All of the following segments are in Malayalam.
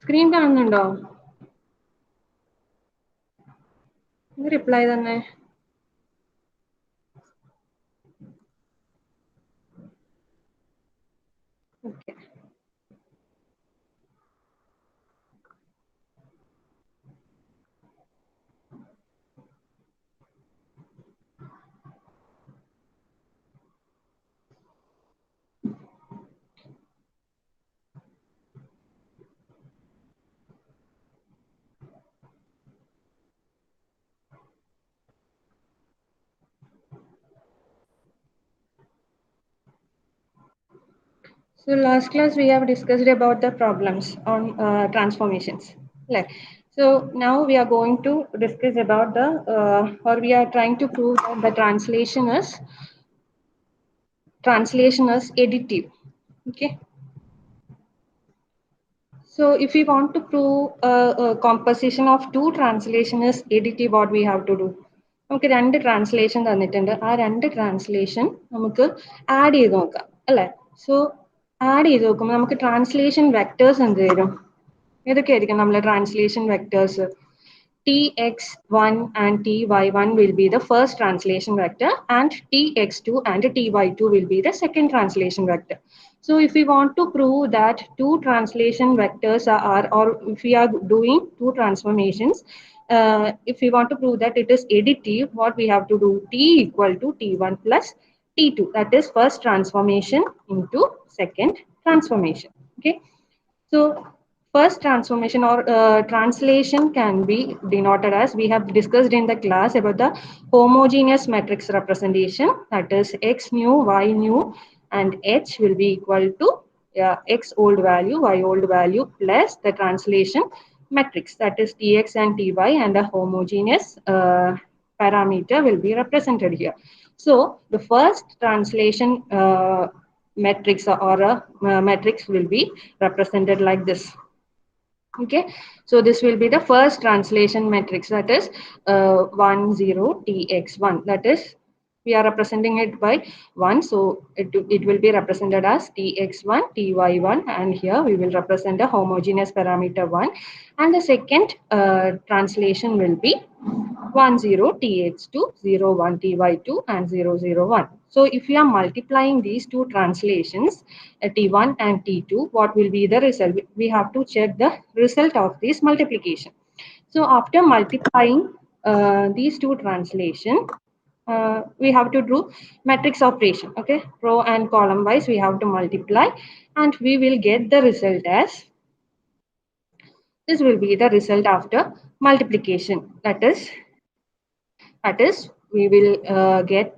സ്ക്രീൻ കാണുന്നുണ്ടോ? റിപ്ലൈ തന്നെ. Okay. So last class we have discussed about the problems on transformations. Like, so now we are going to discuss about the or we are trying to prove that the translation is additive. Okay. So if we want to prove a composition of two translation is additive, what we have to do? നമുക്ക് രണ്ട് ട്രാൻസ്ലേഷൻ തന്നിട്ടുണ്ട്. ആ രണ്ട് ട്രാൻസ്ലേഷൻ നമുക്ക് ആഡ് ചെയ്ത് നോക്കാം അല്ലേ? സോ ആഡ് ചെയ്ത് നോക്കുമ്പോൾ നമുക്ക് ട്രാൻസ്ലേഷൻ വെക്ടേഴ്സ് എന്ത് വരും? ഏതൊക്കെയായിരിക്കും നമ്മളെ translation vectors? tx1 and ty1 will be the first translation vector, and tx2 and ty2 will be the second translation vector. So if we want to prove that two translation vectors are, or if we are doing two transformations, if we want to prove that it is additive, what we have to do? T equal to t1 plus t2. That is first transformation into second transformation. Okay. So first transformation or translation can be denoted as, we have discussed in the class about the homogeneous matrix representation, that is x nu, y nu, and h will be equal to x old value, y old value plus the translation matrix, that is tx and ty, and the homogeneous parameter will be represented here. So the first translation matrix or a matrix will be represented like this. Okay, so this will be the first translation matrix, that is 1 0 tx1, that is we are representing it by 1, so it will be represented as tx1 ty1, and here we will represent a homogeneous parameter 1, and the second translation will be 1 0 tx2 0 1 ty2 and 0 0 1. So if we are multiplying these two translations, t1 and t2, what will be the result? We have to check the result of this multiplication. So after multiplying these two translation, we have to do matrix operation. Okay, row and column wise we have to multiply, and we will get the result as, this will be the result after multiplication. That is we will get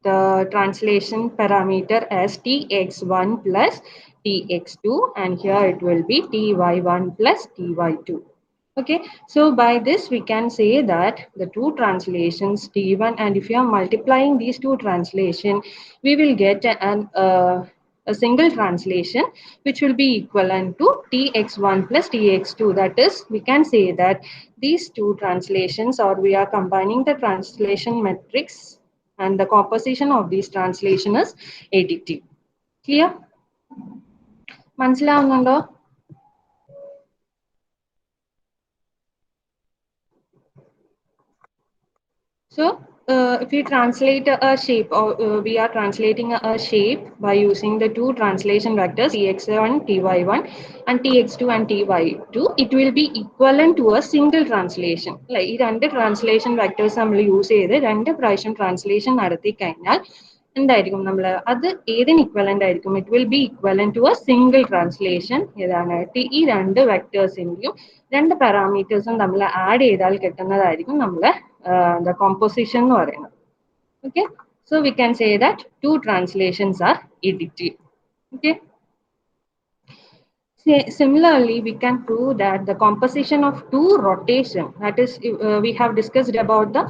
the translation parameter as tx1 plus tx2, and here it will be ty1 plus ty2. Okay, so by this we can say that the two translations t1, and if you are multiplying these two translation, we will get a single translation which will be equivalent to tx1 plus tx2. That is, we can say that these two translations, or we are combining the translation matrix, and the composition of these translation is additive. Clear? മനസ്സിലാവുന്നുണ്ടോ? So if we translate a shape, or we are translating a shape by using the two translation vectors tx1 ty1 and tx2 and ty2, it will be equivalent to a single translation. Like ഈ രണ്ട് translation vectors നമ്മൾ യൂസ് ചെയ്ത് രണ്ട് പ്രാവശ്യം translation നടത്തി കഴിഞ്ഞാൽ എന്തായിരിക്കും? നമ്മൾ അത് ഏതിന് ഇക്വലന്റ് ആയിരിക്കും? It will be equivalent to a single translation. ഏതാണ്? ഈ രണ്ട് വെക്ടേഴ്സിന്റെയും രണ്ട് പാരാമീറ്റേഴ്സും നമ്മൾ ആഡ് ചെയ്താൽ കിട്ടുന്നതായിരിക്കും നമ്മളെ the composition എന്ന് പറയുന്നത്. Okay, so we can say that two translations are additive. Okay. Similarly, we can prove that the composition of two rotation, that is, we have discussed about the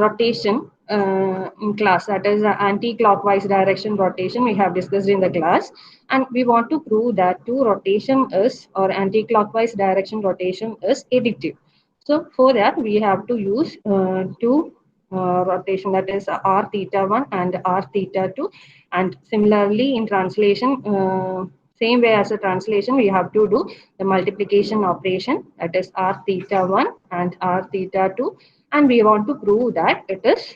rotation in class, that is anti-clockwise direction rotation we have discussed in the class, and we want to prove that two rotation is, or anti-clockwise direction rotation is additive. So for that we have to use two rotation, that is r theta 1 and r theta 2, and similarly in translation Same way as a translation, we have to do the multiplication operation, that is r theta 1 and r theta 2, and we want to prove that it is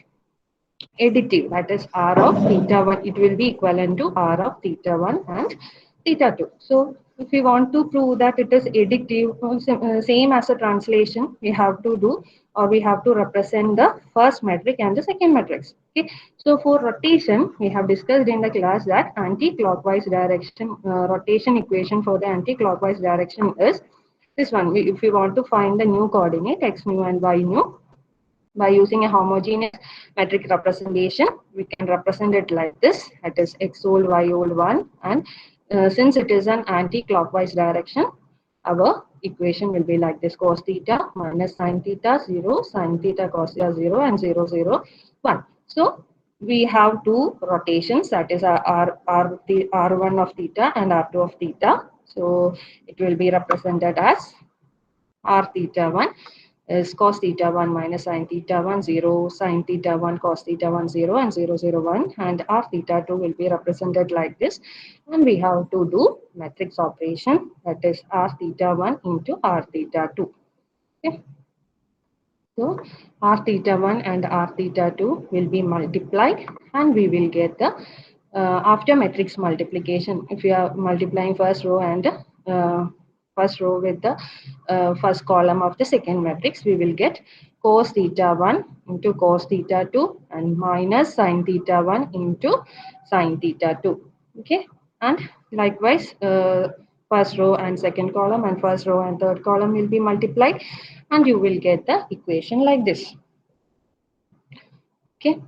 additive, that is r of theta 1, it will be equivalent to r of theta 1 and theta 2. So if we want to prove that it is additive, same as a translation, we have to do, or we have to represent the first metric and the second matrix. Okay. So for rotation, we have discussed in the class that anti-clockwise direction, rotation equation for the anti-clockwise direction is this one. If we want to find the new coordinate x nu and y nu, by using a homogeneous metric representation, we can represent it like this. That is x whole y whole 1. And since it is an anti-clockwise direction, our equation will be like this: cos theta minus sin theta 0, sin theta cos theta 0, and 0, 0, 1. So we have two rotations, that is R1 of theta and R2 of theta. So it will be represented as r theta 1 is cos theta 1 minus sin theta 1 0, sin theta 1 cos theta 1 0, and 0, 0, 1, and r theta 2 will be represented like this. And we have to do matrix operation, that is r theta 1 into r theta 2. Okay. So r theta 1 and r theta 2 will be multiplied, and we will get the after matrix multiplication. If we are multiplying first row and first row with the first column of the second matrix, we will get cos theta 1 into cos theta 2 and minus sin theta 1 into sin theta 2. Okay, and likewise first row and second column and first row and third column will be multiplied, and you will get the equation like this. Okay,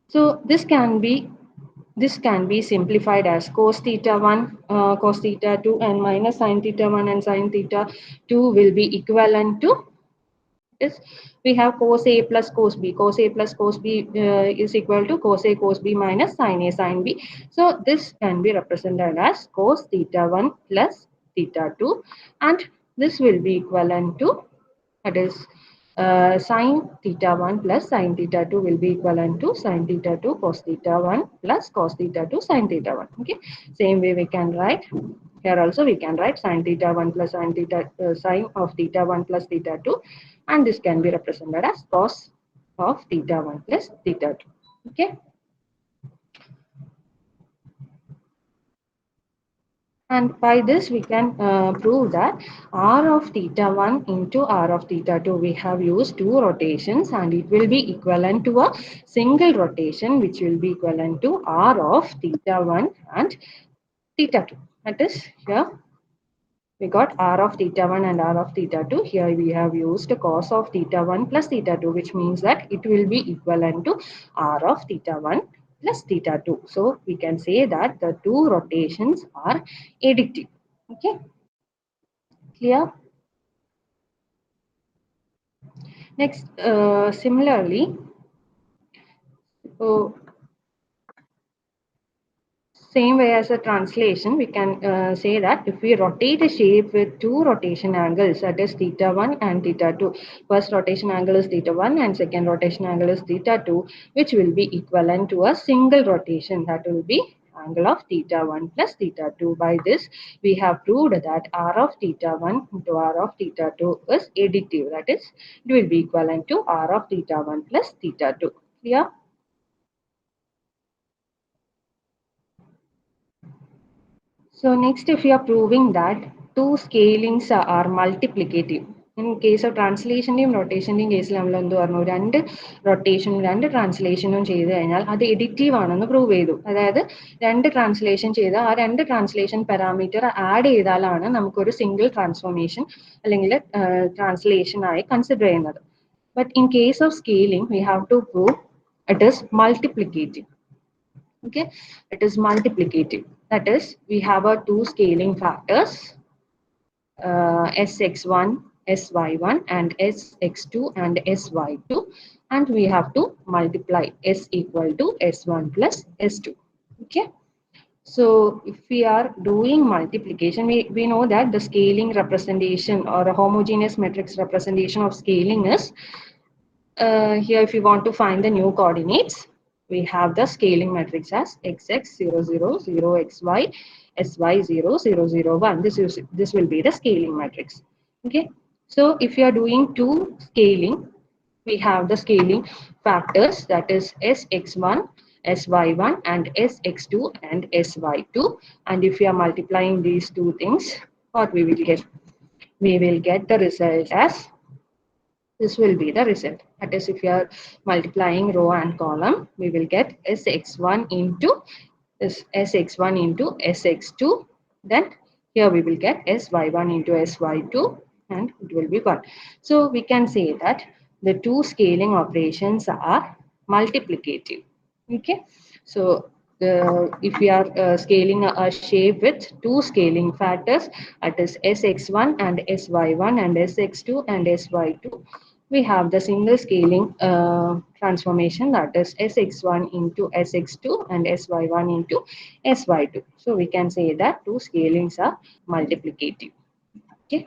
so this can be simplified as cos theta 1, cos theta 2, and minus sin theta 1 and sin theta 2 will be equivalent to is we have cos A plus cos B. Cos A plus cos B is equal to cos A cos B minus sin A sin B. So this can be represented as cos theta 1 plus theta 2, and this will be equivalent to, that is sin theta 1 plus sin theta 2 will be equivalent to sin theta 2 cos theta 1 plus cos theta 2 sin theta 1. Okay, same way we can write here also, we can write sin theta 1 plus sin theta sin of theta 1 plus theta 2, and this can be represented as cos of theta 1 plus theta 2. Okay. And by this we can prove that r of theta 1 into r of theta 2, we have used two rotations, and it will be equivalent to a single rotation, which will be equivalent to r of theta 1 and theta 2. That is, here we got r of theta 1 and r of theta 2. Here we have used cos of theta 1 plus theta 2, which means that it will be equivalent to r of theta 1 plus theta 2. So we can say that the two rotations are additive. Okay, clear? Next, similarly, so same way as a translation, we can say that if we rotate a shape with two rotation angles, that is theta 1 and theta 2, first rotation angle is theta 1 and second rotation angle is theta 2, which will be equivalent to a single rotation, that will be angle of theta 1 plus theta 2. By this, we have proved that r of theta 1 into r of theta 2 is additive, that is, it will be equivalent to r of theta 1 plus theta 2. Clear? So next, if you are proving that two scalings are multiplicative, in case of translation rotation case നമ്മൾ എന്ത് പറഞ്ഞു, രണ്ട് റൊട്ടേഷനും രണ്ട് ട്രാൻസ്ലേഷനും ചെയ്ത് കഴിഞ്ഞാൽ അത് എഡിറ്റീവ് ആണെന്ന് പ്രൂവ് ചെയ്തു. അതായത് രണ്ട് ട്രാൻസ്ലേഷൻ ചെയ്ത് ആ രണ്ട് ട്രാൻസ്ലേഷൻ പാരാമീറ്റർ ആഡ് ചെയ്താലാണ് നമുക്കൊരു സിംഗിൾ ട്രാൻസ്ഫോർമേഷൻ അല്ലെങ്കിൽ ട്രാൻസ്ലേഷൻ ആയി കൺസിഡർ ചെയ്യുന്നത്. But in case of scaling we have to prove it is multiplicative. Okay, it is multiplicative. That is, we have our two scaling factors, sx1, sy1, and sx2 and sy2, and we have to multiply s equal to s1 plus s2. Okay, so if we are doing multiplication, we know that the scaling representation or a homogeneous matrix representation of scaling is here. If you want to find the new coordinates, we have the scaling matrix as xx 0 0 0 xy sy 0 0 0 1. This will be the scaling matrix. Okay, so if you are doing two scaling, we have the scaling factors, that is sx1, sy1 and sx2 and sy2. And if we are multiplying these two things, what we will get? We will get the result as, this will be the result. That is, if you are multiplying row and column, we will get sx1 into sx1 into sx2. Then here we will get sy1 into sy2, and it will be 1. So we can say that the two scaling operations are multiplicative. Okay, so if we are scaling a shape with two scaling factors, that is sx1 and sy1 and sx2 and sy2, we have the single scaling transformation, that is sx1 into sx2 and sy1 into sy2. So we can say that two scalings are multiplicative. Okay.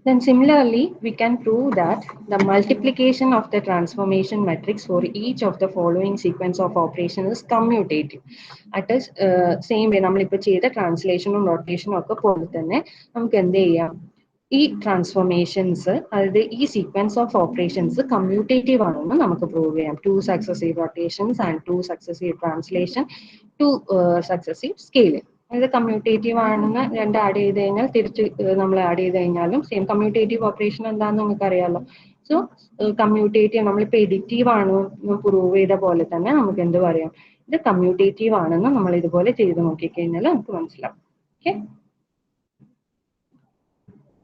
Then similarly, we can prove that the multiplication of the transformation matrix for each of the following sequence of operation is commutative. That is, same way നമ്മളിപ്പോൾ ചെയ്ത ട്രാൻസ്ലേഷനും റൊട്ടേഷനും ഒക്കെ പോലെ തന്നെ നമുക്ക് എന്ത് ചെയ്യാം, ഈ ട്രാൻസ്ഫോർമേഷൻസ്, അതായത് ഈ സീക്വൻസ് ഓഫ് ഓപ്പറേഷൻസ് കമ്മ്യൂട്ടേറ്റീവ് ആണെന്ന് നമുക്ക് പ്രൂവ് ചെയ്യാം. 2 successive rotations and 2 successive translation, 2 successive scaling. ഇത് കമ്മ്യൂട്ടേറ്റീവ് ആണെന്ന് രണ്ട് ആഡ് ചെയ്ത് കഴിഞ്ഞാൽ തിരിച്ച് നമ്മൾ ആഡ് ചെയ്ത് കഴിഞ്ഞാലും സെയിം കമ്മ്യൂട്ടേറ്റീവ് ഓപ്പറേഷൻ എന്താണെന്ന് നമുക്ക് അറിയാമല്ലോ. സോ കമ്മ്യൂട്ടേറ്റീവ്, നമ്മളിപ്പോൾ എഡിറ്റീവ് ആണെന്ന് പ്രൂവ് ചെയ്ത പോലെ തന്നെ നമുക്ക് എന്ത് പറയാം, ഇത് കമ്മ്യൂട്ടേറ്റീവ് ആണെന്ന് നമ്മൾ ഇതുപോലെ ചെയ്ത് നോക്കിക്കഴിഞ്ഞാൽ നമുക്ക് മനസ്സിലാവും. ഓക്കെ,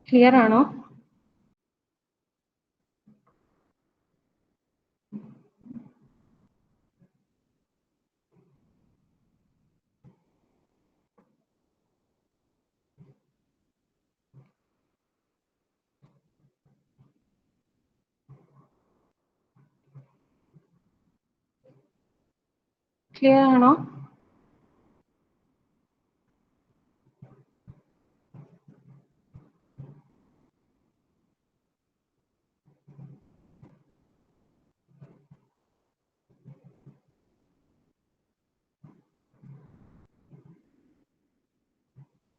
ക്ലിയർ ആണോ? ക്ലിയർ ആണോ?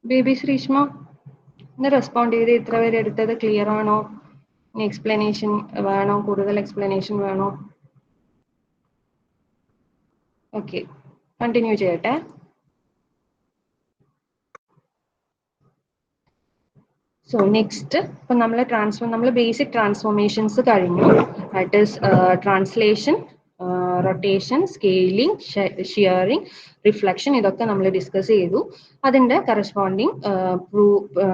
ബേബി ശ്രീഷ്മ ഒന്ന് റെസ്പോണ്ട് ചെയ്ത് ഇത്ര പേര് എടുത്തത് ക്ലിയർ ആണോ? ഇനി എക്സ്പ്ലനേഷൻ വേണോ? കൂടുതൽ എക്സ്പ്ലനേഷൻ വേണോ? ഓക്കെ, കണ്ടിന്യൂ ചെയ്യട്ടെ. സോ നെക്സ്റ്റ്, ഇപ്പൊ നമ്മൾ ബേസിക് ട്രാൻസ്ഫോർമേഷൻസ് കഴിഞ്ഞു. That is translation, rotation, scaling, shearing, reflection, ഇതൊക്കെ നമ്മൾ ഡിസ്കസ് ചെയ്തു. അതിന്റെ കറസ്പോണ്ടിങ്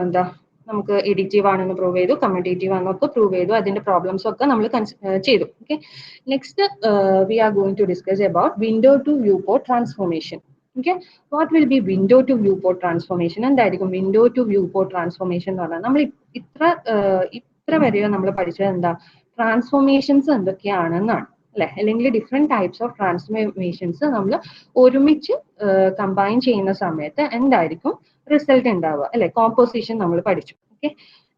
എന്താ, നമുക്ക് എഡിറ്റീവ് ആണെന്ന് പ്രൂവ് ചെയ്തു, കമ്മ്യൂട്ടേറ്റീവ് ആണെന്നൊക്കെ പ്രൂവ് ചെയ്തു. അതിന്റെ പ്രോബ്ലംസ് ഒക്കെ നമ്മൾ ചെയ്തു. Okay, next we are going to discuss about window to view port transformation. Okay, what will be window to viewport transformation? എന്തായിരിക്കും window to view port transformation എന്ന് പറഞ്ഞാൽ? നമ്മൾ ഇത്ര വരെയോ നമ്മൾ പഠിച്ചത് എന്താ, ട്രാൻസ്ഫോർമേഷൻസ് എന്തൊക്കെയാണെന്നാണ് അല്ലെ, അല്ലെങ്കിൽ ഡിഫറെന്റ് ടൈപ്സ് ഓഫ് ട്രാൻസ്ഫോർമേഷൻസ് നമ്മൾ ഒരുമിച്ച് കമ്പൈൻ ചെയ്യുന്ന സമയത്ത് എന്തായിരിക്കും റിസൾട്ട് ഉണ്ടാവുക അല്ലെ, കോമ്പോസിഷൻ നമ്മൾ പഠിച്ചു. Okay,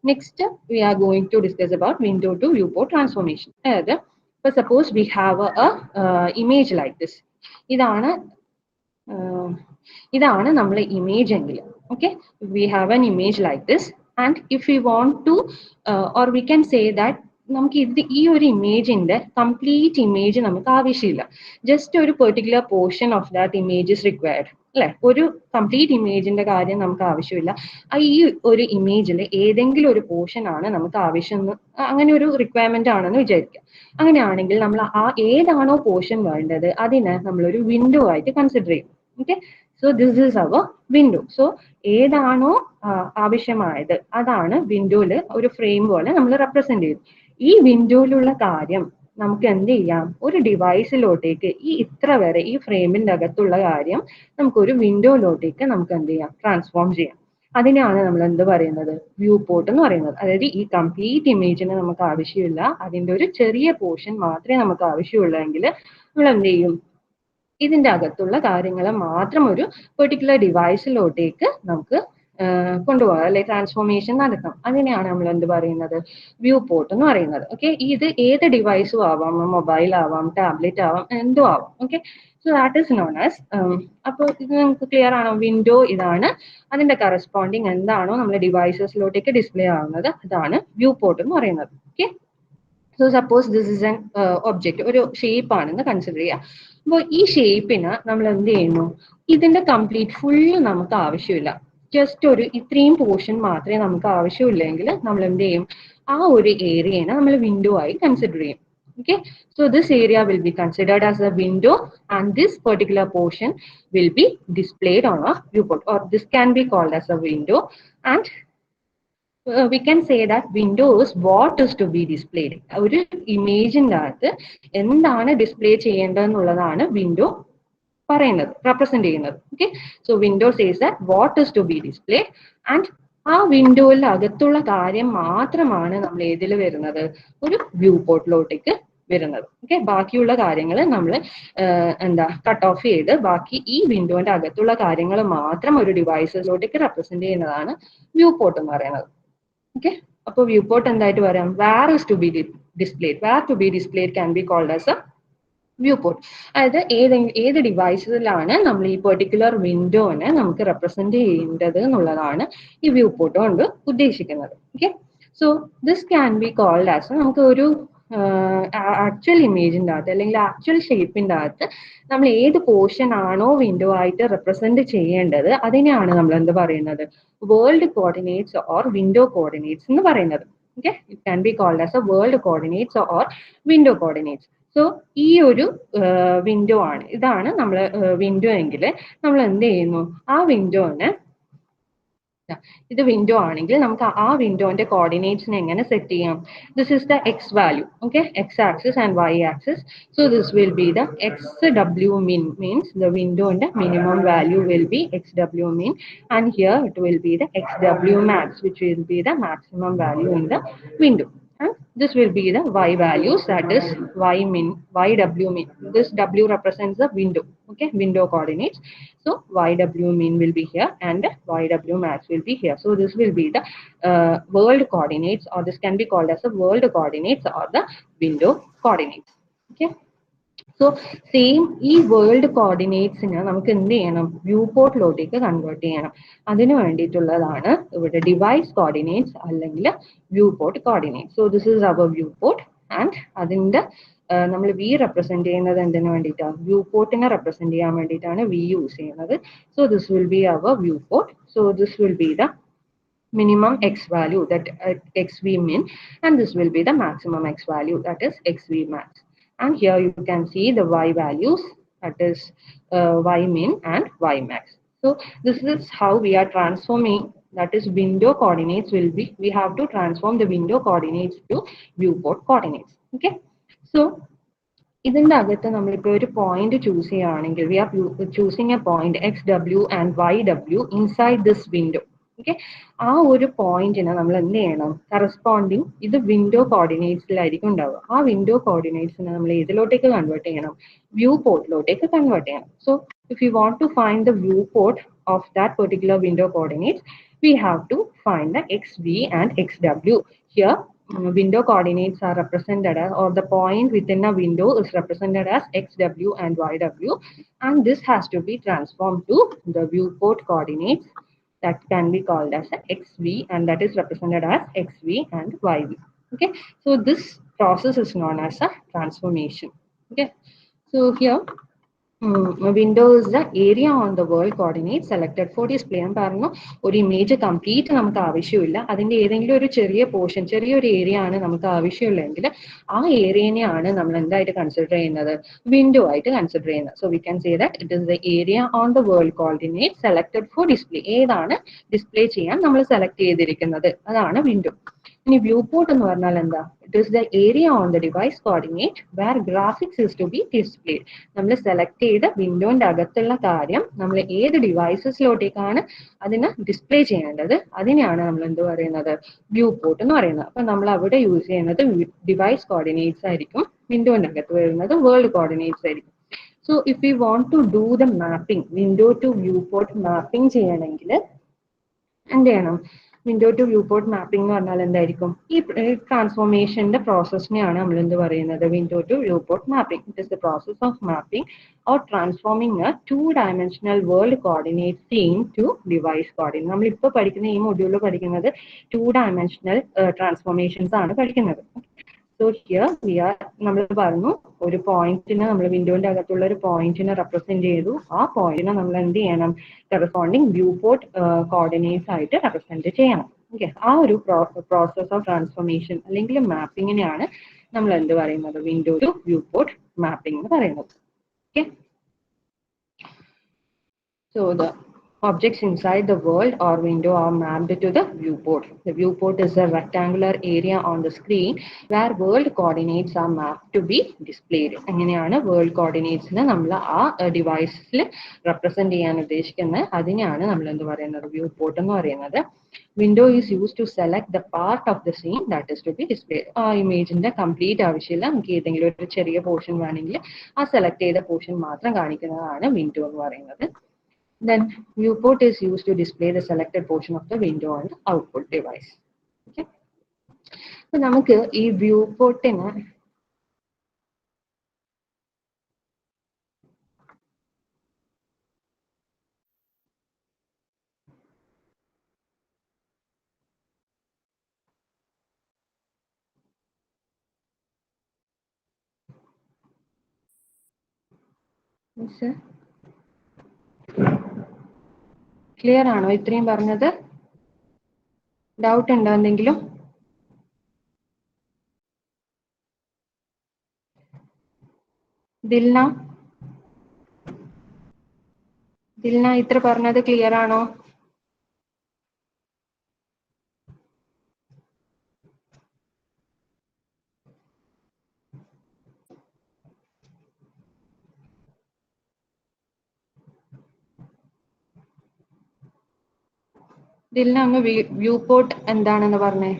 next we are going to discuss about window to view port transformation. അതായത് ഇപ്പൊ suppose we have image like this. ഇതാണ് നമ്മളെ ഇമേജ് എങ്കിൽ, okay, we have an image like this. And if you want to or we can say that നമുക്ക് ഈ ഒരു ഇമേജിന്റെ കംപ്ലീറ്റ് ഇമേജ് നമുക്ക് ആവശ്യമില്ല, ജസ്റ്റ് ഒരു particular portion of that image is required അല്ലെ. ഒരു കംപ്ലീറ്റ് ഇമേജിന്റെ കാര്യം നമുക്ക് ആവശ്യമില്ല, ഈ ഒരു ഇമേജിൽ ഏതെങ്കിലും ഒരു പോർഷൻ ആണ് നമുക്ക് ആവശ്യം, അങ്ങനെ ഒരു റിക്വയർമെന്റ് ആണെന്ന് വിചാരിക്കുക. അങ്ങനെയാണെങ്കിൽ നമ്മൾ ഏതാണോ പോർഷൻ വേണ്ടത് അതിനെ നമ്മളൊരു വിൻഡോ ആയിട്ട് കൺസിഡർ ചെയ്യും. Okay, so this is our window. So ഏതാണോ ആവശ്യമായത് അതാണ് വിൻഡോയില് ഒരു ഫ്രെയിം പോലെ നമ്മൾ റെപ്രസെന്റ് ചെയ്തു. ഈ വിൻഡോയിലുള്ള കാര്യം നമുക്ക് എന്ത് ചെയ്യാം, ഒരു ഡിവൈസിലോട്ടേക്ക് ഇത്ര വരെ ഈ ഫ്രെയിമിന്റെ അകത്തുള്ള കാര്യം നമുക്കൊരു വിൻഡോയിലോട്ടേക്ക് നമുക്ക് എന്ത് ചെയ്യാം, ട്രാൻസ്ഫോം ചെയ്യാം. അതിനാണ് നമ്മൾ എന്ത് പറയുന്നത്, വ്യൂ പോർട്ട് എന്ന് പറയുന്നത്. അതായത് ഈ കംപ്ലീറ്റ് ഇമേജിന് നമുക്ക് ആവശ്യമില്ല, അതിന്റെ ഒരു ചെറിയ പോർഷൻ മാത്രമേ നമുക്ക് ആവശ്യമുള്ളൂ എങ്കിൽ നമ്മൾ എന്ത് ചെയ്യും, ഇതിന്റെ അകത്തുള്ള കാര്യങ്ങൾ മാത്രം ഒരു പെർട്ടിക്കുലർ ഡിവൈസിലോട്ടേക്ക് നമുക്ക് കൊണ്ടുപോകാം, അല്ലെ ട്രാൻസ്ഫോർമേഷൻ നടത്താം. അതിനെയാണ് നമ്മൾ എന്ത് പറയുന്നത്, വ്യൂ പോർട്ട് എന്ന് പറയുന്നത്. ഓക്കെ, ഇത് ഏത് ഡിവൈസും ആവാം, മൊബൈൽ ആവാം, ടാബ്ലറ്റ് ആവാം, എന്തോ ആവാം. Okay, so that is known as. അപ്പോൾ ഇത് നമുക്ക് ക്ലിയർ ആണോ? വിൻഡോ ഇതാണ്, അതിന്റെ കറസ്പോണ്ടിങ് എന്താണോ നമ്മുടെ ഡിവൈസസിലോട്ടേക്ക് ഡിസ്പ്ലേ ആവുന്നത് അതാണ് വ്യൂ പോർട്ട് എന്ന് പറയുന്നത്. Okay, so suppose this is an object, ഒരു ഷേപ്പ് ആണെന്ന് കൺസിഡർ ചെയ്യാം. അപ്പോൾ ഈ ഷേപ്പിന് നമ്മൾ എന്ത് ചെയ്യുന്നു, ഇതിന്റെ കംപ്ലീറ്റ് ഫുള്ള് നമുക്ക് ആവശ്യമില്ല, ജസ്റ്റ് ഒരു ഇത്രയും പോർഷൻ മാത്രമേ നമുക്ക് ആവശ്യമില്ലെങ്കിൽ നമ്മൾ എന്ത് ചെയ്യും, ആ ഒരു ഏരിയനെ നമ്മൾ വിൻഡോ ആയി കൺസിഡർ ചെയ്യും. Okay, so this area will be considered as a window and this particular portion will be displayed on a viewport, or this can be called as a window, and we can say that window is what is to be displayed. ഒരു ഇമേജിന്റെ അകത്ത് എന്താണ് ഡിസ്പ്ലേ ചെയ്യേണ്ടതെന്നുള്ളതാണ് വിൻഡോ പറയുന്നത്, റെപ്രസെന്റ് ചെയ്യുന്നത്. Okay, so window says that what is to be displayed, and ആ വിൻഡോയിൽ അകത്തുള്ള കാര്യം മാത്രമാണ് നമ്മൾ ഏതിൽ വരുന്നത്, ഒരു വ്യൂ പോർട്ടിലോട്ടേക്ക് വരുന്നത്. ഓക്കെ, ബാക്കിയുള്ള കാര്യങ്ങൾ നമ്മൾ കട്ട് ഓഫ് ചെയ്ത് ബാക്കി ഈ വിൻഡോന്റെ അകത്തുള്ള കാര്യങ്ങൾ മാത്രം ഒരു ഡിവൈസിലോട്ടേക്ക് റെപ്രസെന്റ് ചെയ്യുന്നതാണ് വ്യൂ പോർട്ട് എന്ന് പറയുന്നത്. ഓക്കെ, അപ്പോൾ വ്യൂ പോർട്ട് എന്തായിട്ട് പറയാം, where is to be displayed, where to be displayed can be called as a viewport. അതായത് ഏത് ഡിവൈസിലാണ് നമ്മൾ ഈ പെർട്ടിക്കുലർ വിൻഡോനെ നമുക്ക് റെപ്രസെന്റ് ചെയ്യേണ്ടത് എന്നുള്ളതാണ് ഈ വ്യൂ പോർട്ട് കൊണ്ട് ഉദ്ദേശിക്കുന്നത്. Okay, so this can be called as, നമുക്ക് ഒരു ആക്ച്വൽ ഇമേജിന്റെ അകത്ത് അല്ലെങ്കിൽ ആക്ച്വൽ ഷേപ്പിന്റെ അകത്ത് നമ്മൾ ഏത് പോർഷൻ ആണോ വിൻഡോ ആയിട്ട് റെപ്രസെന്റ് ചെയ്യേണ്ടത് അതിനെയാണ് നമ്മൾ എന്ത് പറയുന്നത്, world coordinates or window coordinates എന്ന് പറയുന്നത്. Okay, it can be called as a world coordinates or window coordinates. So ഈ ഒരു വിൻഡോ ആണ്, ഇതാണ് നമ്മൾ വിൻഡോ എങ്കിൽ നമ്മൾ എന്ത് ചെയ്യുന്നു, ആ വിൻഡോനെ, ഇത് വിൻഡോ ആണെങ്കിൽ നമുക്ക് ആ വിൻഡോന്റെ കോർഡിനേറ്റ്സിനെ എങ്ങനെ സെറ്റ് ചെയ്യാം, this is the X value. Okay, X axis and Y axis. So this will be the X W മിൻ, means the വിൻഡോന്റെ minimum value will be X W മിൻ, and here it will be the X W max, which will be the maximum value in the window. And this will be the y values, that is y min, yw min. This w represents the window. Okay, window coordinates. So yw min will be here and yw max will be here. So this will be the world coordinates, or this can be called as the world coordinates or the window coordinates. Okay, so same ഈ വേൾഡ് കോർഡിനേറ്റ്സിനെ നമുക്ക് എന്ത് ചെയ്യണം, വ്യൂ പോർട്ടിലോട്ടേക്ക് കൺവേർട്ട് ചെയ്യണം. അതിന് വേണ്ടിയിട്ടുള്ളതാണ് ഇവിടെ ഡിവൈസ് കോർഡിനേറ്റ്സ് അല്ലെങ്കിൽ viewport coordinates. So this is our viewport, and അതിന്റെ നമ്മൾ വി റെപ്രസെന്റ് ചെയ്യുന്നത് എന്തിനു വേണ്ടിയിട്ടാണ്, വ്യൂ പോർട്ടിനെ റെപ്രസെന്റ് ചെയ്യാൻ വേണ്ടിയിട്ടാണ് വി യൂസ് ചെയ്യുന്നത്. So this will be our viewport. So this will be the minimum x value, that xv min, and this will be the maximum x value, that is xv max. And here you can see the y values, that is y min and y max. So this is how we are transforming, that is window coordinates will be, we have to transform the window coordinates to viewport coordinates. Okay, so ഇതിന്റെ അകത്ത് നമ്മളിപ്പോൾ ഒരു പോയിന്റ് ചൂസ് ചെയ്യുകയാണെങ്കിൽ, we are choosing a point X W and Y W inside this window. Okay, ആ ഒരു പോയിന്റിനെ നമ്മൾ എന്ത് ചെയ്യണം, കറസ്പോണ്ടിങ് ഇത് വിൻഡോ കോർഡിനേറ്റ്സിലായിരിക്കും ഉണ്ടാവുക. ആ വിൻഡോ കോർഡിനേറ്റ്സിനെ നമ്മൾ ഏതിലോട്ടേക്ക് കൺവേർട്ട് ചെയ്യണം, വ്യൂ പോർട്ടിലോട്ടേക്ക് കൺവേർട്ട് ചെയ്യണം. So if you want to find the view port of that particular window coordinates, we have to find the xv and xw. Here window coordinates are represented as, or the point within a window is represented as xw and yw, and this has to be transformed to the viewport coordinates, that can be called as a xv, and that is represented as xv and yv. Okay, so this process is known as a transformation. Okay, so here window is the area on the world coordinate selected for display. ഞാൻ പറഞ്ഞു ഒരു ഇമേജ് കംപ്ലീറ്റ് നമുക്ക് ആവശ്യമില്ല, അതിന്റെ ഏതെങ്കിലും ഒരു ചെറിയ പോർഷൻ, ചെറിയൊരു ഏരിയ ആണ് നമുക്ക് ആവശ്യമുള്ളെങ്കിൽ ആ ഏരിയനെയാണ് നമ്മൾ എന്തായിട്ട് കൺസിഡർ ചെയ്യുന്നത്, വിൻഡോ ആയിട്ട് കൺസിഡർ ചെയ്യുന്നത്. So we can say that it is the area on the world coordinate selected four display. ഏതാണ് ഡിസ്പ്ലേ ചെയ്യാൻ നമ്മൾ സെലക്ട് ചെയ്തിരിക്കുന്നത് അതാണ് വിൻഡോ. ഇനി വ്യൂ പോർട്ട് എന്ന് പറഞ്ഞാൽ എന്താ, it is the area on the device coordinate where graphics is to be displayed. നമ്മൾ സെലക്ട് ചെയ്ത വിൻഡോന്റെ അകത്തുള്ള കാര്യം നമ്മൾ ഏത് ഡിവൈസസിലോട്ടേക്കാണ് അതിന് ഡിസ്പ്ലേ ചെയ്യേണ്ടത് അതിനെയാണ് നമ്മൾ എന്ത് പറയുന്നത്, വ്യൂ പോർട്ട് എന്ന് പറയുന്നത്. അപ്പൊ നമ്മൾ അവിടെ യൂസ് ചെയ്യുന്നത് ഡിവൈസ് കോർഡിനേറ്റ്സ് ആയിരിക്കും, വിൻഡോന്റെ അകത്ത് വരുന്നത് വേൾഡ് കോർഡിനേറ്റ്സ് ആയിരിക്കും. So if you want to do the mapping, window to view port mapping ചെയ്യണമെങ്കിൽ എന്ത് ചെയ്യണം? Window to view port mapping എന്ന് പറഞ്ഞാൽ എന്തായിരിക്കും? ഈ ട്രാൻസ്ഫോർമേഷന്റെ പ്രോസസ്സിനെയാണ് നമ്മൾ എന്ത് പറയുന്നത്? Window to view port mapping. It is the process of mapping or transforming a 2-dimensional world coordinate scene to device coordinate. നമ്മൾ ഇപ്പോൾ പഠിക്കുന്ന ഈ മൊഡ്യൂളിൽ പഠിക്കുന്നത് 2-dimensional ട്രാൻസ്ഫോർമേഷൻസ് ആണ് പഠിക്കുന്നത്. സോ ഹിയർ വി ആർ, നമ്മൾ പറഞ്ഞു ഒരു പോയിന്റിനെ, നമ്മൾ വിൻഡോന്റെ അകത്തുള്ള ഒരു പോയിന്റിനെ റെപ്രസെന്റ് ചെയ്തു. ആ പോയിന്റിനെ നമ്മൾ എന്ത് ചെയ്യണം? കറസ്പോണ്ടിങ് വ്യൂ പോർട്ട് കോർഡിനേറ്റ്സ് ആയിട്ട് റെപ്രസെന്റ് ചെയ്യണം. ഓക്കെ, ആ ഒരു പ്രോസസ് ഓഫ് ട്രാൻസ്ഫോർമേഷൻ അല്ലെങ്കിൽ മാപ്പിങ്ങിനെയാണ് നമ്മൾ എന്ത് പറയുന്നത്? Window to view port mapping എന്ന് പറയുന്നത്. Okay, so the objects inside the world or window are mapped to the viewport. The viewport is a rectangular area on the screen where world coordinates are mapped to be displayed. അങ്ങനെയാണ് വേൾഡ് കോർഡിനേറ്റ്സിനെ നമ്മൾ ആ ഡിവൈസിൽ റെപ്രസെന്റ് ചെയ്യാൻ ഉദ്ദേശിക്കുന്നത്. അതിനെയാണ് നമ്മൾ എന്ത് പറയുന്നത്? വ്യൂ പോർട്ട് എന്ന് പറയുന്നത്. Window is use to select the part of the scene that is to be displayed. ആ ഇമേജിന്റെ കംപ്ലീറ്റ് ആവശ്യമില്ല, നമുക്ക് ഏതെങ്കിലും ഒരു ചെറിയ പോർഷൻ വേണമെങ്കിൽ ആ സെലക്ട് ചെയ്ത പോർഷൻ മാത്രം കാണിക്കുന്നതാണ് വിൻഡോ എന്ന് പറയുന്നത്. Then viewport is used to display the selected portion of the window on the output device. Okay. So നമുക്ക് ഈ viewportനെ ക്ലിയർ ആണോ ഇത്രയും പറഞ്ഞത്? ഡൗട്ട് ഉണ്ടോ എന്തെങ്കിലും? ദിൽന, ഇത്ര പറഞ്ഞത് ക്ലിയർ ആണോ? ദിൽന, അങ്ങ് വ്യൂ പോർട്ട് എന്താണെന്ന് പറഞ്ഞേ.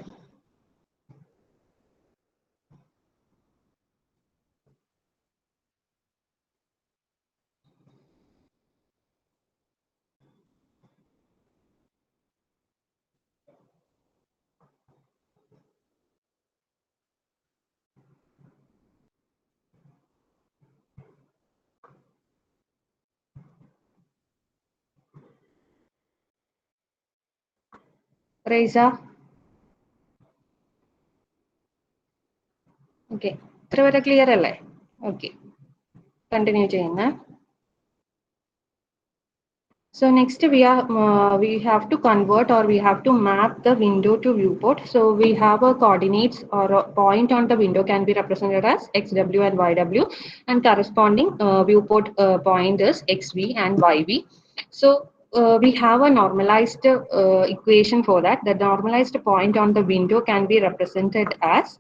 റൈസ, ഓക്കെ, ഇത്ര വരെ ക്ലിയർ അല്ലേ? ഓക്കെ, കണ്ടിന്യൂ ചെയ്യുന്നേ. So next we have to convert, or we have to map the window to viewport. So we have a coordinates or a point on the window can be represented as xw and yw, and corresponding viewport point is xv and yv. So we have a normalized equation for that. The normalized point on the window can be represented as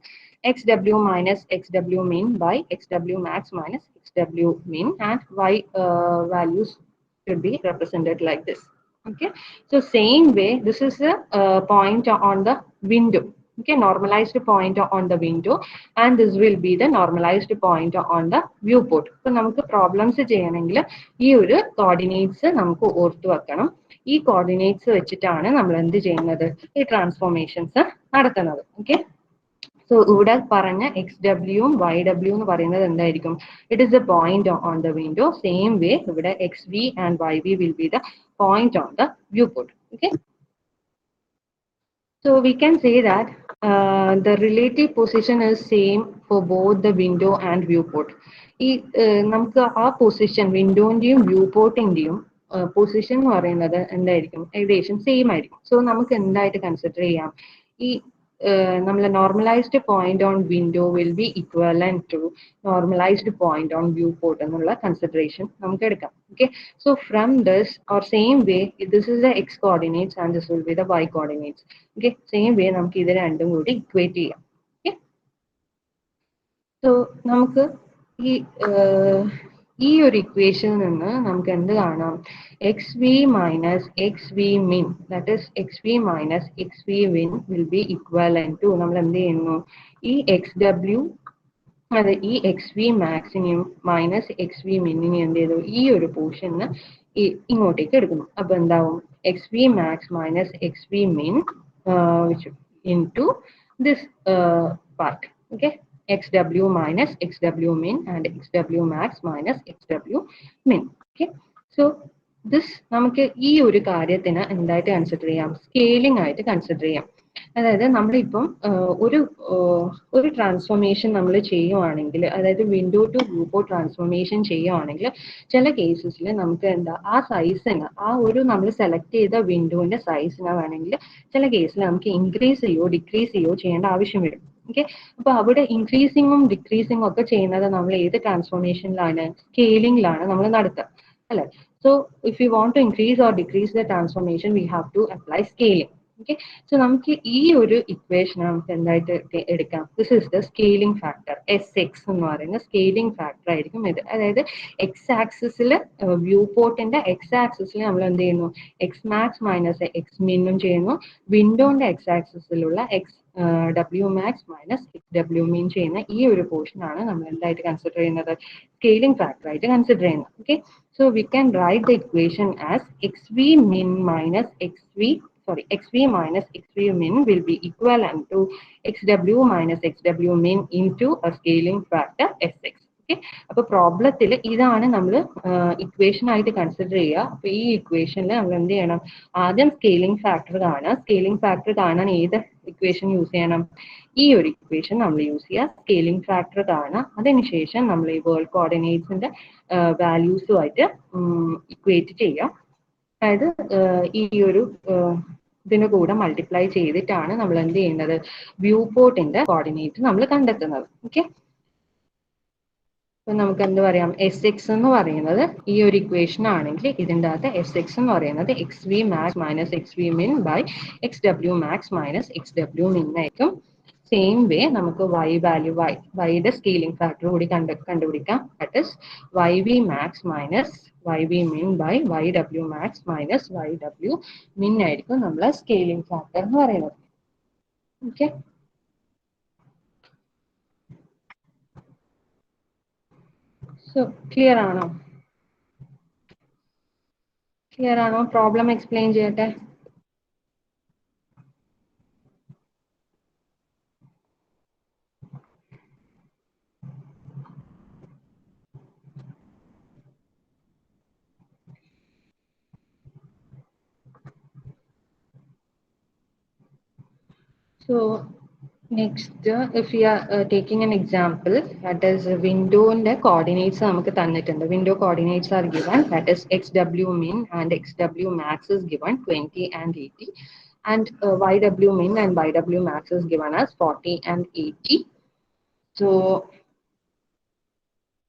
xw minus xw min by xw max minus xw min, and y values should be represented like this. Okay, so same way, this is a point on the window. Okay, normalized point on the window, and this will be the normalized point on the viewport. So നമുക്ക് പ്രോബ്ലംസ് ചെയ്യണമെങ്കിൽ ഈ ഒരു കോർഡിനേറ്റ്സ് നമുക്ക് ഓർത്തു വെക്കണം. ഈ കോർഡിനേറ്റ്സ് വെച്ചിട്ടാണ് നമ്മൾ എന്ത് ചെയ്യുന്നത്? ഈ ട്രാൻസ്ഫോർമേഷൻസ് നടത്തുന്നത്. ഓക്കെ, സോ ഇവിടെ പറഞ്ഞ എക്സ് ഡബ്ല്യുവും വൈ ഡബ്ല്യു എന്ന് പറയുന്നത് എന്തായിരിക്കും? It is a point on the window. Same way ഇവിടെ x v and y v will be the point on the view port. Okay, so we can say that the relative position is same for both the window and viewport. ഈ നമുക്ക് ആ പൊസിഷൻ, വിൻഡോന്റെയും വ്യൂ പോർട്ടിന്റെയും പൊസിഷൻ എന്ന് പറയുന്നത് എന്തായിരിക്കും? ഏകദേശം സെയിം ആയിരിക്കും. സോ നമുക്ക് എന്തായിട്ട് കൺസിഡർ ചെയ്യാം? ഈ നമ്മളെ normalized point on window will be equivalent to normalized point on viewport എന്നുള്ള കൺസിഡറേഷൻ നമുക്ക് എടുക്കാം. Okay, so from this, or same way, this is the x coordinates and this will be the y coordinates. Okay, same way നമുക്ക് ഇത് രണ്ടും കൂടി ഇക്വേറ്റ് ചെയ്യാം. ഓക്കെ, സോ നമുക്ക് ഈ ഒരു ഇക്വേഷനിൽ നിന്ന് നമുക്ക് എന്ത് കാണാം? X v minus X v min, that is x v minus X v min will be equivalent to, നമ്മൾ എന്ത് ചെയ്യുന്നു? ഈ എക്സ് ഡബ്ല്യു, അതെ, ഈ എക്സ് വി മാക്സിനെയും മൈനസ് എക്സ് വി മിന്നിനെയും എന്ത് ചെയ്തു? ഈ ഒരു പോർഷന് ഇങ്ങോട്ടേക്ക് എടുക്കുന്നു. അപ്പോൾ എന്താവും x V max minus X v min into this part. Okay, xw minus xw min and xw max minus xw min. Okay, so this നമുക്ക് ഈ ഒരു കാര്യത്തിന് എന്തായിട്ട് കൺസിഡർ ചെയ്യാം, സ്കെയിലിംഗ് ആയിട്ട് കൺസിഡർ ചെയ്യാം. അതായത് നമ്മളിപ്പം ഒരു ട്രാൻസ്ഫോർമേഷൻ നമ്മൾ ചെയ്യുവാണെങ്കിൽ, അതായത് വിൻഡോ ടു ഗ്രൂപ്പോ ട്രാൻസ്ഫോർമേഷൻ ചെയ്യുവാണെങ്കിൽ ചില കേസസിൽ നമുക്ക് എന്താ ആ സൈസിന്, ആ ഒരു നമ്മൾ സെലക്ട് ചെയ്ത വിൻഡോന്റെ സൈസിന് വേണമെങ്കിൽ ചില കേസിൽ നമുക്ക് ഇൻക്രീസ് ചെയ്യോ ഡിക്രീസ് ചെയ്യോ ചെയ്യേണ്ട ആവശ്യം വരും. ഓക്കെ, അപ്പൊ അവിടെ ഇൻക്രീസിങ്ങും ഡിക്രീസിങ്ങും ഒക്കെ ചെയ്യുന്നത് നമ്മൾ ഏത് ട്രാൻസ്ഫോർമേഷനിലാണ്, സ്കെയിലിംഗിലാണ് നമ്മൾ നടത്തുക അല്ലെ. So if you want to increase or decrease the transformation we have to apply scaling. Okay, so നമുക്ക് ഈ ഒരു ഇക്വേഷൻ നമുക്ക് എന്തായിട്ട് എടുക്കാം, this is the scaling factor. S X എന്ന് പറയുന്ന സ്കെയിലിംഗ് ഫാക്ടർ ആയിരിക്കും ഇത്. അതായത് എക്സ് ആക്സിസിൽ, വ്യൂ പോർട്ടിന്റെ എക്സ് ആക്സിസിൽ നമ്മൾ എന്ത് ചെയ്യുന്നു, എക്സ് മാക്സ് മൈനസ് എക്സ് മിന്നും ചെയ്യുന്നു. വിൻഡോന്റെ X ആക്സിസിലുള്ള X W max minus X W മീൻ ചെയ്യുന്ന ഈ ഒരു പോർഷൻ ആണ് നമ്മൾ എന്തായിട്ട് കൺസിഡർ ചെയ്യുന്നത്, സ്കെയിലിംഗ് ഫാക്ടർ ആയിട്ട് കൺസിഡർ ചെയ്യുന്നത്. Okay, so we can write the equation as X v മിൻ minus xv minus xv min will be equivalent to xw minus xw min into a scaling factor sx. Okay, അപ്പൊ പ്രോബ്ലത്തിൽ ഇതാണ് നമ്മൾ ഇക്വേഷൻ ആയിട്ട് കൺസിഡർ ചെയ്യുക. അപ്പൊ ഈ ഇക്വേഷനിൽ നമ്മൾ എന്ത് ചെയ്യണം, ആദ്യം സ്കെയിലിംഗ് ഫാക്ടർ കാണുക. സ്കെയിലിംഗ് ഫാക്ടർ കാണാൻ ഏത് ഇക്വേഷൻ യൂസ് ചെയ്യണം, ഈ ഒരു ഇക്വേഷൻ നമ്മൾ യൂസ് ചെയ്യുക. സ്കെയിലിംഗ് ഫാക്ടർ കാണുക, അതിനുശേഷം നമ്മൾ ഈ വേൾഡ് കോർഡിനേറ്റ്സിന്റെ വാല്യൂസുമായിട്ട് ഇക്വേറ്റ് ചെയ്യുക. അതായത് ഈ ഒരു ഇതിന് കൂടെ മൾട്ടിപ്ലൈ ചെയ്തിട്ടാണ് നമ്മൾ എന്ത് ചെയ്യുന്നത്, വ്യൂ പോർട്ടിന്റെ കോർഡിനേറ്റ് നമ്മൾ കണ്ടെത്തുന്നത്. ഓക്കെ, അപ്പൊ നമുക്ക് എന്ത് പറയാം, എസ് എക്സ് എന്ന് പറയുന്നത് ഈ ഒരു ഇക്വേഷൻ ആണെങ്കിൽ ഇതിൻ്റെ അകത്ത് എസ് എക്സ് എന്ന് പറയുന്നത് X V max minus X v മിൻ by X W max minus X W മിൻ ആയിരിക്കും. സെയിം വേ നമുക്ക് വൈയുടെ സ്കെയിലിംഗ് ഫാക്ടർ കൂടി കണ്ടുപിടിക്കാം. That is why v max minus Y v മിൻ by Y W max minus Y W മിൻ ആയിരിക്കും നമ്മളെ സ്കെയിലിംഗ് ഫാക്ടർ എന്ന് പറയുന്നത്. ഓക്കെ, സോ ക്ലിയർ ആണോ? ക്ലിയർ ആണോ? പ്രോബ്ലം എക്സ്പ്ലെയിൻ ചെയ്യട്ടെ. So next, if we are taking an example, that is window and coordinates നമുക്ക് തന്നിട്ടുണ്ട്. Window coordinates are given, that is xw min and xw max is given 20 and 80, and yw min and yw max is given as 40 and 80. So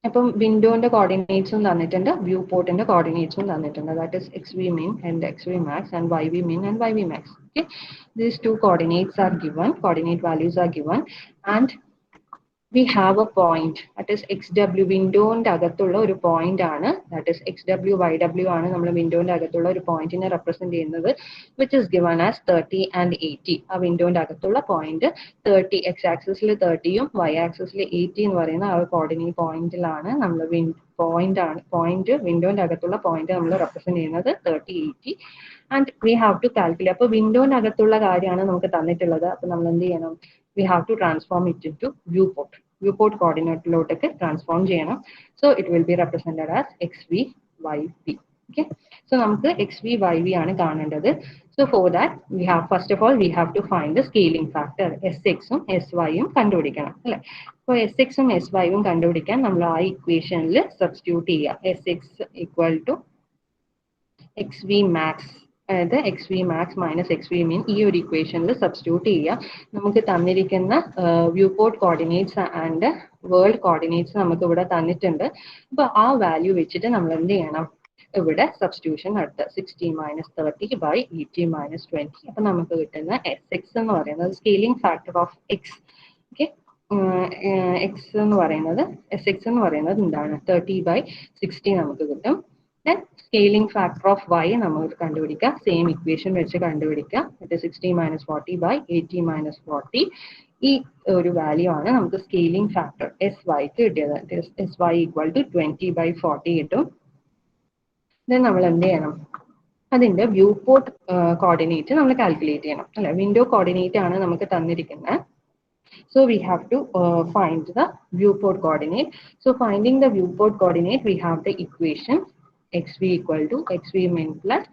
അപ്പം വിൻഡോന്റെ കോർഡിനേറ്റ്സും തന്നിട്ടുണ്ട്, വ്യൂ പോർട്ടിന്റെ കോർഡിനേറ്റ്സും തന്നിട്ടുണ്ട്. That is x v min and x V max and y v min and y v max. Okay, these two coordinates are given, coordinate values are given, and we have a point, that is xw, വിൻഡോന്റെ അകത്തുള്ള ഒരു പോയിന്റ് ആണ്, that is xw yw ആണ് നമ്മൾ വിൻഡോന്റെ അകത്തുള്ള ഒരു പോയിന്റിനെ റെപ്രസെന്റ് ചെയ്യുന്നത്, which is given as 30 and 80. ആ വിൻഡോന്റെ അകത്തുള്ള പോയിന്റ് 30, x ആക്സിസിൽ 30യും y ആക്സിസിൽ 80 എന്ന് പറയുന്ന ആ ഒരു കോർഡിനേറ്റ് പോയിന്റിലാണ് നമ്മൾ പോയിന്റ് വിൻഡോന്റെ അകത്തുള്ള പോയിന്റ് നമ്മൾ റെപ്രസെന്റ് ചെയ്യുന്നത് 30, 80. And we have to calculate. അപ്പൊ വിൻഡോന്റെ അകത്തുള്ള കാര്യമാണ് നമുക്ക് തന്നിട്ടുള്ളത്. അപ്പൊ നമ്മൾ എന്ത് ചെയ്യണം, we have to transform it into viewport coordinate transform ചെയ്യണം. So it will be represented as xv yv. Okay, so നമുക്ക് xv yv ആണ് കാണേണ്ടത്. So for that we have, first of all we have to find the scaling factor, sx ഉം sy ഉം കണ്ടുപിടിക്കണം അല്ലേ. അപ്പോൾ sx ഉം sy ഉം കണ്ടുപിടിക്കാൻ നമ്മൾ ആ ഇക്വേഷനിൽ സബ്സ്റ്റിറ്റ്യൂട്ട് ചെയ്യുക. sx equal to xv max, അതായത് X V max minus X V min ഈ ഒരു ഇക്വേഷനിൽ സബ്സ്റ്റിറ്റ്യൂട്ട് ചെയ്യുക. നമുക്ക് തന്നിരിക്കുന്ന viewport coordinates and world coordinates നമുക്ക് ഇവിടെ തന്നിട്ടുണ്ട്. അപ്പൊ ആ വാല്യൂ വെച്ചിട്ട് നമ്മൾ എന്ത് ചെയ്യണം, ഇവിടെ സബ്സ്റ്റിറ്റ്യൂഷൻ നടത്തുക. 60 മൈനസ് 30 ബൈ 80 മൈനസ് 20. അപ്പൊ നമുക്ക് കിട്ടുന്ന എസ് എക്സ് എന്ന് പറയുന്നത് scaling factor of X. Okay, X എന്ന് പറയുന്നത് എസ് എക്സ് എന്ന് പറയുന്നത് എന്താണ്, 30 ബൈ 60 നമുക്ക് കിട്ടും. സ്കെയിലിംഗ് ഫാക്ടർ ഓഫ് വൈ നമുക്ക് കണ്ടുപിടിക്കാം, സെയിം ഇക്വേഷൻ വെച്ച് കണ്ടുപിടിക്കാം. 60 മൈനസ് 40 ബൈ 80 മൈനസ് 40. ഈ ഒരു വാല്യൂ ആണ് നമുക്ക് സ്കെയിലിംഗ് ഫാക്ടർ എസ് വൈക്ക് കിട്ടിയത്. S Y equal to 20 by 40 കിട്ടും. ദെൻ നമ്മൾ എന്ത് ചെയ്യണം, അതിന്റെ വ്യൂ പോർട്ട് കോർഡിനേറ്റ് നമ്മൾ കാൽക്കുലേറ്റ് ചെയ്യണം അല്ലെ. വിൻഡോ കോർഡിനേറ്റ് ആണ് നമുക്ക് തന്നിരിക്കുന്നത്. So we have to find the viewport coordinate. So finding the viewport coordinate, we have the equation xv equal to xv min plus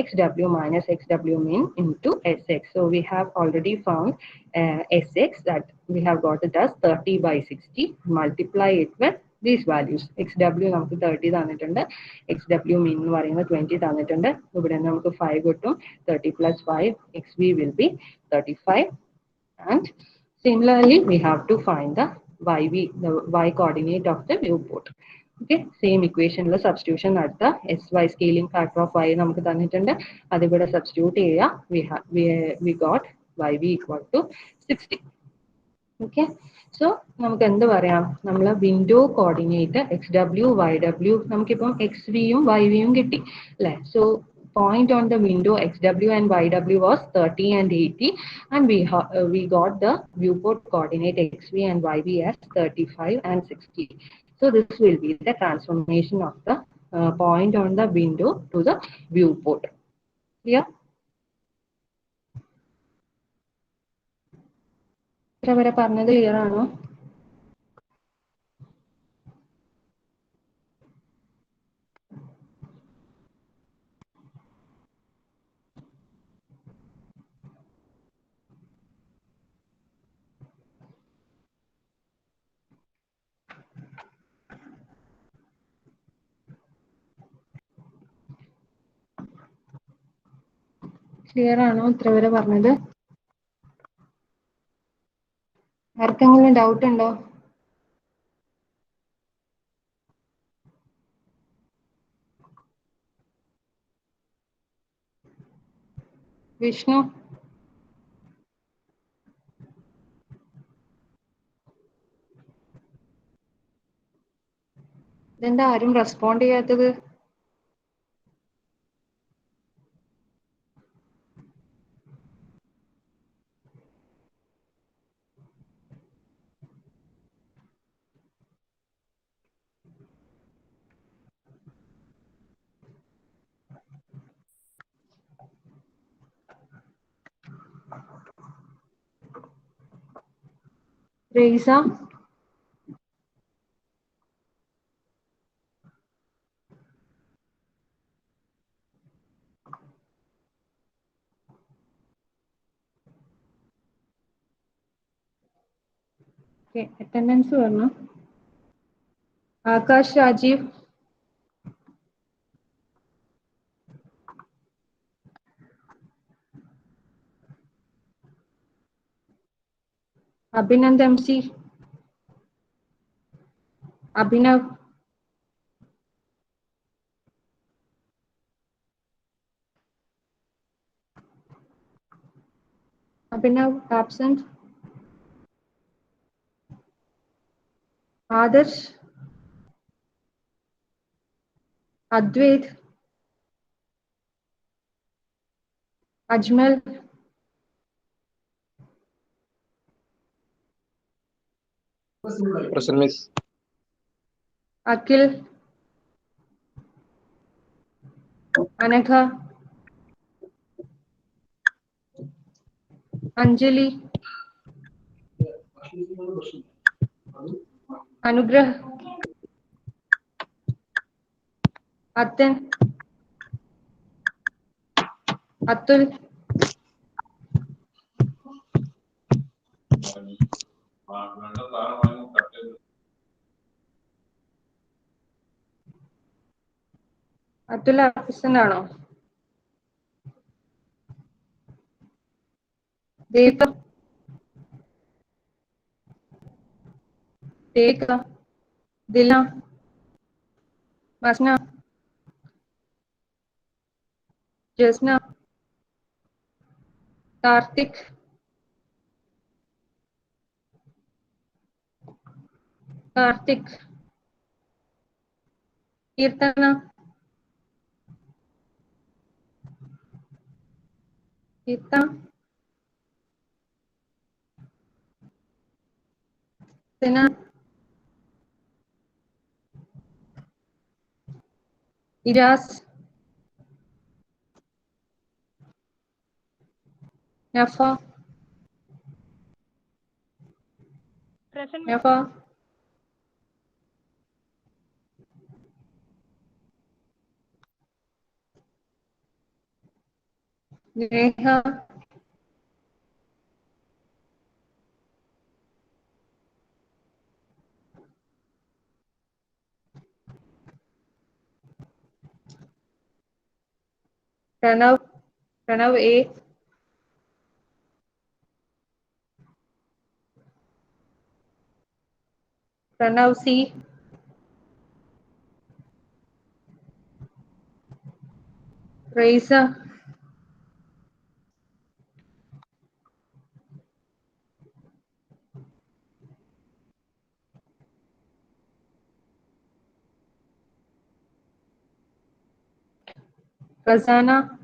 xw minus xw min into sx. So we have already found sx, that we have got it as 30 by 60. Multiply it with these values. xw നമുക്ക് 30 തന്നിട്ടുണ്ട്, xw min എന്ന് പറയുന്നത് 20 തന്നിട്ടുണ്ട്. ഇവിടെ നമുക്ക് 5 കിട്ടും. 30 plus 5, xv will be 35. And similarly, we have to find the the y coordinate of the viewport. Okay, same equation la substitution നടത്തുക. sy scaling factor of y നമുക്ക് തന്നിട്ടുണ്ട്, അത് ഇവിടെ substitute ചെയ്യുക. We got yv equal to 60. Okay, so നമുക്ക് എന്ത് പറയാം, നമ്മൾ വിൻഡോ കോർഡിനേറ്റ് xw yw നമുക്കിപ്പം xv യും yv യും കിട്ടി അല്ലേ. So point on the window xw and yw was 30 and 80, and we got the viewport coordinate xv and yv as 35 and 60. So this will be the transformation of the point on the window to the viewport. Clear? ഇവരെ പറഞ്ഞത് ക്ലിയർ ആണോ? ക്ലിയർ ആണോ ഇത്ര വരെ പറഞ്ഞത്? ആർക്കെങ്കിലും ഡൗട്ട് ഉണ്ടോ? വിഷ്ണു? ഇതെന്താ ആരും റെസ്പോണ്ട് ചെയ്യാത്തത്? റെയ്സ? അറ്റൻഡൻസ് പറഞ്ഞു. Akash Rajeev? Abhinand MC? Abhinav? Abhinav absent. Adarsh? Advaith? Ajmal? Present, miss. Akhil? Anagha? Anjali? Anugrah? Athan? Athul? Athul absent ആണോ? Devika? Devika? ദില? മസ്ന? Jasna? Karthik? Karthik? Keerthana? Keerthana? സിന? ഇരാസ്? Nafa. Present. Nafa. Neha. Pranav. Pranav A. Pranav C. Raisa. Razana.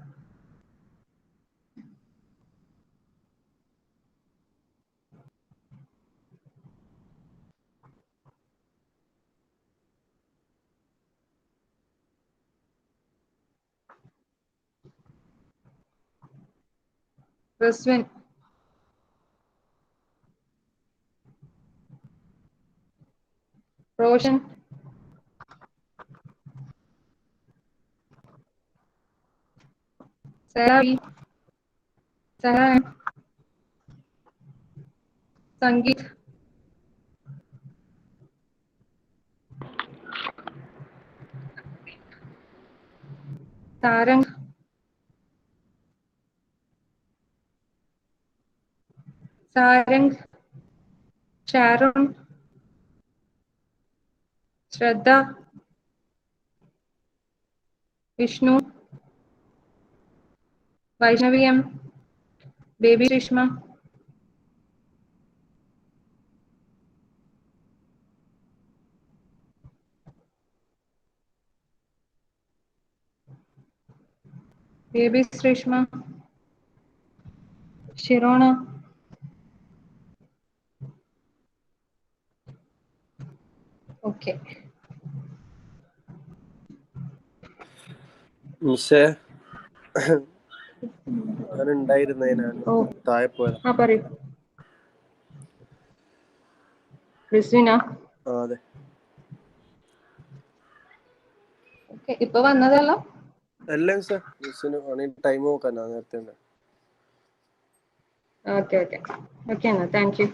Raswin. Roshan. Sarah. Sahan. Sangeet. Tarang. Sarang. Sharon. Shraddha. Vishnu. Vaishnavi M. Baby Rishma. Baby Rishma. Shirona. Okay. മിസ്സേ ഞാൻ ഉണ്ടായിരുന്നേ, ഞാൻ താഴെ പോയതാ. ആ പറയൂ. റിസ്വിനാ? അതെ. ഓക്കെ, ഇപ്പൊ വന്നതല്ലോ? അല്ല മിസ്സേ, മിസ്സിന് ടൈം നോക്കാൻ നേരത്തെ ഉണ്ട്. ഓക്കെ ഓക്കെ ഓക്കെ എന്നാ താങ്ക് യു.